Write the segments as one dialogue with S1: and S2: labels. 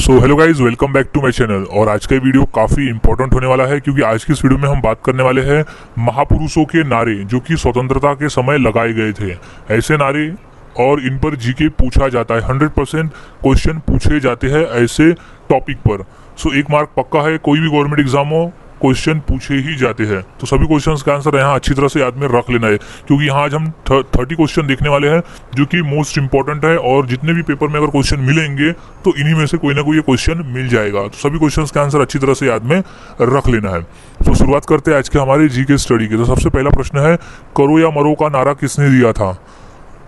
S1: So hello guys, welcome back to my channel. और आज का वीडियो काफ़ी इंपॉर्टेंट होने वाला है क्योंकि आज की इस वीडियो में हम बात करने वाले हैं महापुरुषों के नारे जो कि स्वतंत्रता के समय लगाए गए थे। ऐसे नारे और इन पर जीके पूछा जाता है, 100% क्वेश्चन पूछे जाते हैं ऐसे टॉपिक पर। सो एक मार्क पक्का है, कोई भी गवर्नमेंट एग्जाम हो क्वेश्चन पूछे ही जाते हैं। तो सभी क्वेश्चंस का आंसर यहाँ अच्छी तरह से याद में रख लेना है क्योंकि यहाँ आज हम 30 क्वेश्चन देखने वाले हैं जो कि मोस्ट इंपॉर्टेंट है। और जितने भी पेपर में अगर क्वेश्चन मिलेंगे तो इन्हीं में से कोई ना कोई क्वेश्चन मिल जाएगा। तो सभी क्वेश्चंस का आंसर अच्छी तरह से याद में रख लेना है। तो शुरुआत करते हैं आज के हमारे जीके स्टडी की। तो सबसे पहला प्रश्न है, करो या मरो का नारा किसने दिया था?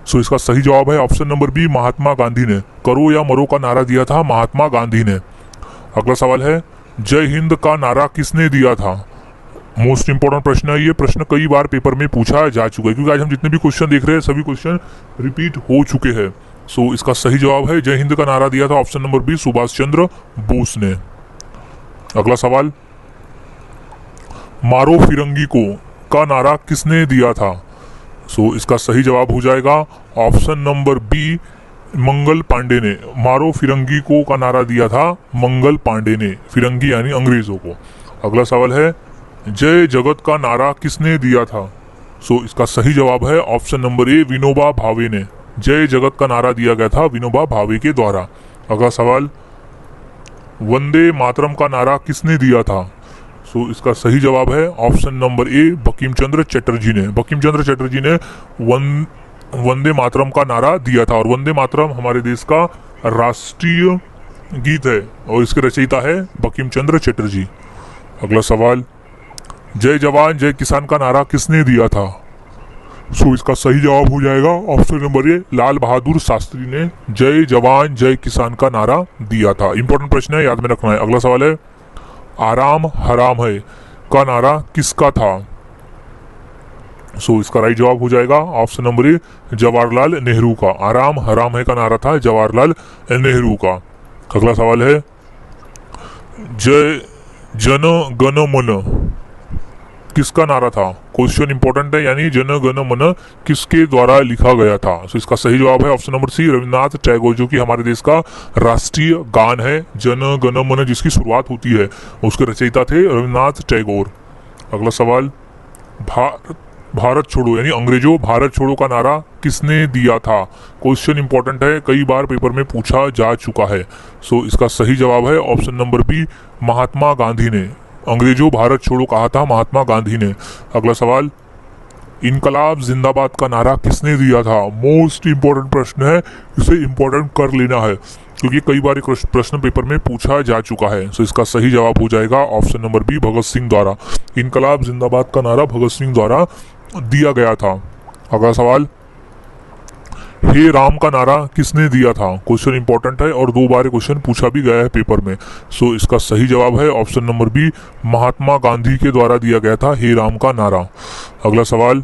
S1: सो इसका सही जवाब है option number B, Mahatma Gandhi ने। करो या मरो का नारा दिया था महात्मा गांधी ने। अगला सवाल है, जय हिंद का नारा किसने दिया था? मोस्ट इंपॉर्टेंट प्रश्न है ये। प्रश्न कई बार पेपर में पूछा जा चुका है क्योंकि आज हम जितने भी क्वेश्चन देख रहे हैं सभी क्वेश्चन रिपीट हो चुके हैं। सो इसका सही जवाब है, जय हिंद का नारा दिया था option number B, Subhash Chandra Bose ने। अगला सवाल, मारो फिरंगी को का नारा किसने दिया था? सो इसका सही जवाब हो जाएगा option number B, Mangal Pandey ने। मारो फिरंगी को का नारा दिया था मंगल पांडे ने, फिरंगी यानी अंग्रेजों को। अगला सवाल है, जय जगत का नारा किसने दिया था? सो इसका सही जवाब है ऑप्शन नंबर ए, विनोबा भावे ने। जय जगत का नारा दिया गया था विनोबा भावे के द्वारा। अगला सवाल, वंदे मातरम का नारा किसने दिया था? सो इसका सही जवाब है ऑप्शन नंबर ए, बंकिम चंद्र चटर्जी ने। बंकिम चंद्र चटर्जी ने वंदे मातरम का नारा दिया था। और वंदे मातरम हमारे देश का राष्ट्रीय गीत है और इसके रचयिता है बंकिम चंद्र चटर्जी। अगला सवाल, जय जवान जय किसान का नारा किसने दिया था? सो इसका सही जवाब हो जाएगा ऑप्शन नंबर ए, लाल बहादुर शास्त्री ने जय जवान जय किसान का नारा दिया था। इंपॉर्टेंट प्रश्न है, याद में रखना है। अगला सवाल है, आराम हराम है का नारा किसका था? सो इसका राइट जवाब हो जाएगा option number A, Jawaharlal Nehru का। आराम हराम है का नारा था जवाहरलाल नेहरू का। अगला सवाल है, जय जन गण मन किसका नारा था? क्वेश्चन इंपॉर्टेंट है, यानी जन गण मन किसके द्वारा लिखा गया था? सो इसका सही जवाब है option number C, Rabindranath Tagore, जो कि हमारे देश का राष्ट्रीय गान है। जन गण मन जिसकी शुरुआत होती है उसके रचयिता थे रविन्द्रनाथ टैगोर। अगला सवाल, भारत छोड़ो यानी अंग्रेजों भारत छोड़ो का नारा किसने दिया था? क्वेश्चन इंपॉर्टेंट है, कई बार पेपर में पूछा जा चुका है। सो इसका सही जवाब है option number B, Mahatma Gandhi ने। अंग्रेजों भारत छोड़ो कहा था महात्मा गांधी ने। अगला सवाल, इनकलाब जिंदाबाद का नारा किसने दिया था? मोस्ट इंपॉर्टेंट प्रश्न है, इसे इंपॉर्टेंट कर लेना है क्योंकि कई बार प्रश्न पेपर में पूछा जा चुका है। सो इसका सही जवाब हो जाएगा option number B, Bhagat Singh द्वारा। इनकलाब जिंदाबाद का नारा भगत सिंह द्वारा दिया गया था। अगला सवाल, हे राम का नारा किसने दिया था? क्वेश्चन इंपॉर्टेंट है और 2 बार क्वेश्चन पूछा भी गया है पेपर में। सो इसका सही जवाब है option number B, Mahatma Gandhi के द्वारा दिया गया था हे राम का नारा। अगला सवाल,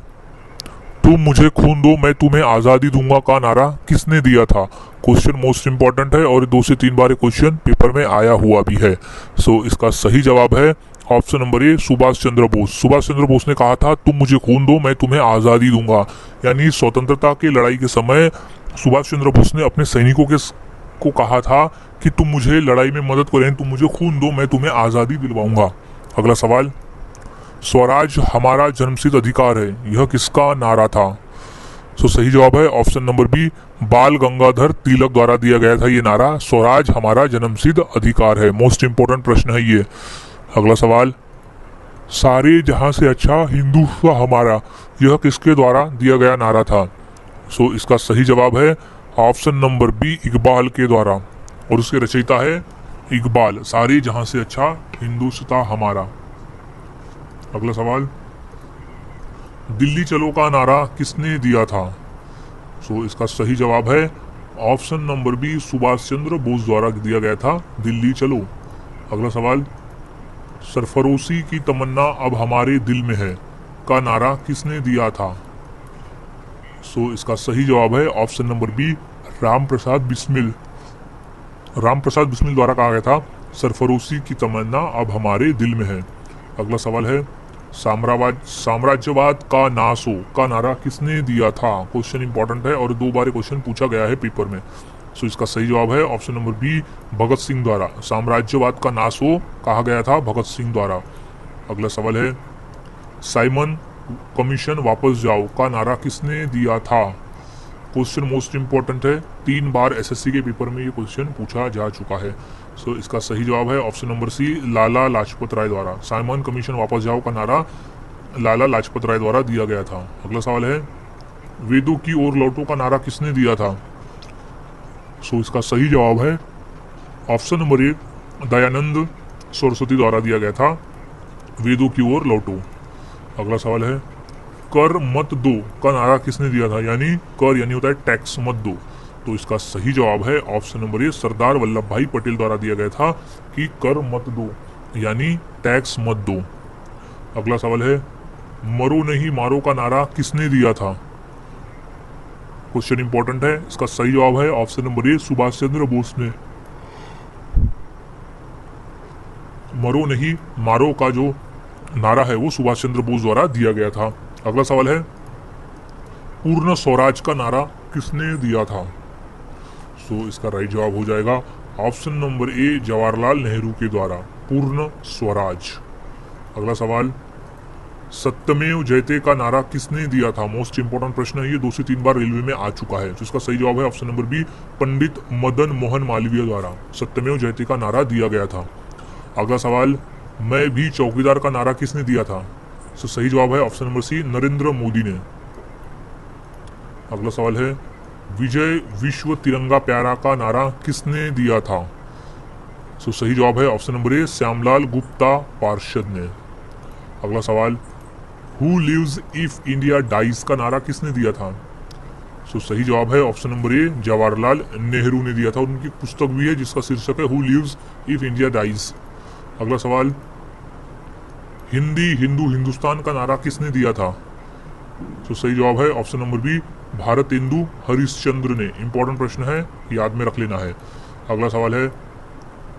S1: तुम मुझे खून दो मैं तुम्हें आज़ादी दूंगा का नारा किसने दिया था? क्वेश्चन मोस्ट इंपॉर्टेंट है और 2 से 3 बार क्वेश्चन पेपर में आया हुआ भी है। सो इसका सही जवाब है ऑप्शन नंबर ए, सुभाष चंद्र बोस। सुभाष चंद्र बोस ने कहा था तुम मुझे खून दो मैं तुम्हें आज़ादी दूंगा। यानी स्वतंत्रता की लड़ाई के समय सुभाष चंद्र बोस ने अपने सैनिकों को कहा था कि तुम मुझे लड़ाई में मदद करें, तुम मुझे खून दो मैं तुम्हें आज़ादी दिलवाऊंगा। अगला सवाल, स्वराज हमारा जन्मसिद्ध अधिकार है यह किसका नारा था? सो सही जवाब है ऑप्शन नंबर बी, बाल गंगाधर तिलक द्वारा दिया गया था ये नारा, स्वराज हमारा जन्मसिद्ध अधिकार है। मोस्ट इंपॉर्टेंट प्रश्न है ये। अगला सवाल, सारे जहां से अच्छा हिंदुत्व हमारा यह किसके द्वारा दिया गया नारा था? सो इसका सही जवाब है ऑप्शन नंबर बी, इकबाल के द्वारा। और उसके रचयिता है इकबाल। सारे जहां से अच्छा हिंदुत्व हमारा। अगला सवाल, दिल्ली चलो का नारा किसने दिया था? सो इसका सही जवाब है option number B, Subhash Chandra Bose द्वारा दिया गया था दिल्ली चलो। अगला सवाल, सरफरोशी की तमन्ना अब हमारे दिल में है का नारा किसने दिया था? सो इसका सही जवाब है option number B, Ram Prasad Bismil. Ram Prasad Bismil द्वारा कहा गया था सरफरोशी की तमन्ना अब हमारे दिल में है। अगला सवाल है, साम्राज्यवाद का नाश हो का नारा किसने दिया था? क्वेश्चन इंपॉर्टेंट है और 2 बार क्वेश्चन पूछा गया है पेपर में। सो इसका सही जवाब है option number B, Bhagat Singh द्वारा। साम्राज्यवाद का नाश हो कहा गया था भगत सिंह द्वारा। अगला सवाल है, साइमन कमीशन वापस जाओ का नारा किसने दिया था? क्वेश्चन मोस्ट इंपॉर्टेंट है, 3 बार एसएससी के पेपर में ये क्वेश्चन पूछा जा चुका है। सो इसका सही जवाब है ऑप्शन नंबर सी, लाला लाजपत राय द्वारा। साइमन कमीशन वापस जाओ का नारा लाला लाजपत राय द्वारा दिया गया था। अगला सवाल है, वेदों की ओर लौटो का नारा किसने दिया था? सो इसका सही जवाब है ऑप्शन नंबर ए, दयानंद सरस्वती द्वारा दिया गया था, वेदों की ओर लौटो। अगला सवाल है, कर मत दो का नारा किसने दिया था? यानी कर यानी होता है टैक्स मत दो, तो इसका सही जवाब है ऑप्शन नंबर ए, सरदार वल्लभ भाई पटेल द्वारा दिया गया था कि कर मत दो यानी टैक्स मत दो। अगला सवाल है, मरो नहीं मारो का नारा किसने दिया था? क्वेश्चन इंपॉर्टेंट है, इसका सही जवाब है ऑप्शन नंबर ए, सुभाष चंद्र बोस ने। मरो नहीं मारो का जो नारा है वो सुभाष चंद्र बोस द्वारा दिया गया था। अगला सवाल है, पूर्ण स्वराज का नारा किसने दिया था? सो इसका राइट जवाब हो जाएगा option number A, Jawaharlal Nehru के द्वारा, पूर्ण स्वराज। अगला सवाल, सत्यमेव जयते का नारा किसने दिया था? मोस्ट इंपोर्टेंट प्रश्न है ये, 2 से 3 बार रेलवे में आ चुका है। तो इसका सही जवाब है option number B, Pandit Madan Mohan Malviya द्वारा सत्यमेव जयते का नारा दिया गया था। अगला सवाल, मैं भी चौकीदार का नारा किसने दिया था? तो सही जवाब है option number C, Narendra Modi ने। अगला सवाल है, विजय विश्व तिरंगा प्यारा का नारा किसने दिया था? तो सही जवाब है option number A, Shyamlal Gupta Parshad ने। अगला सवाल, who lives if India dies का नारा किसने दिया था? तो सही जवाब है option number A, Jawaharlal Nehru ने दिया था। उनकी पुस्तक भी है जिसका शीर्षक है who lives if India dies. अगला सवाल, हिंदी हिंदू हिंदुस्तान का नारा किसने दिया था? तो सही जवाब है option number B, Bharatendu Harishchandra ने। इंपॉर्टेंट प्रश्न है, याद में रख लेना है। अगला सवाल है,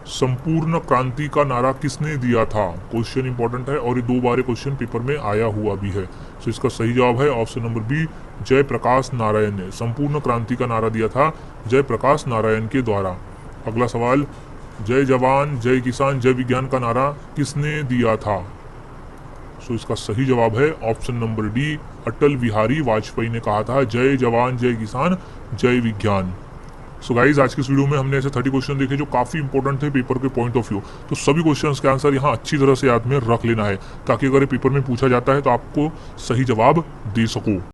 S1: संपूर्ण क्रांति का नारा किसने दिया था? क्वेश्चन इंपॉर्टेंट है और ये 2 बार क्वेश्चन पेपर में आया हुआ भी है। तो इसका सही जवाब है option number B, Jayaprakash Narayan ने। संपूर्ण क्रांति का नारा दिया था जयप्रकाश नारायण के द्वारा। अगला सवाल, जय जवान जय किसान जय विज्ञान का नारा किसने दिया था? सो इसका सही जवाब है option number D, Atal Bihari Vajpayee ने कहा था जय जवान जय किसान जय विज्ञान। सो गाइज, आज के इस वीडियो में हमने ऐसे 30 क्वेश्चन देखे जो काफी इंपॉर्टेंट थे पेपर के पॉइंट ऑफ व्यू। तो सभी क्वेश्चंस के आंसर यहाँ अच्छी तरह से याद में रख लेना है ताकि अगर पेपर में पूछा जाता है तो आपको सही जवाब दे सको।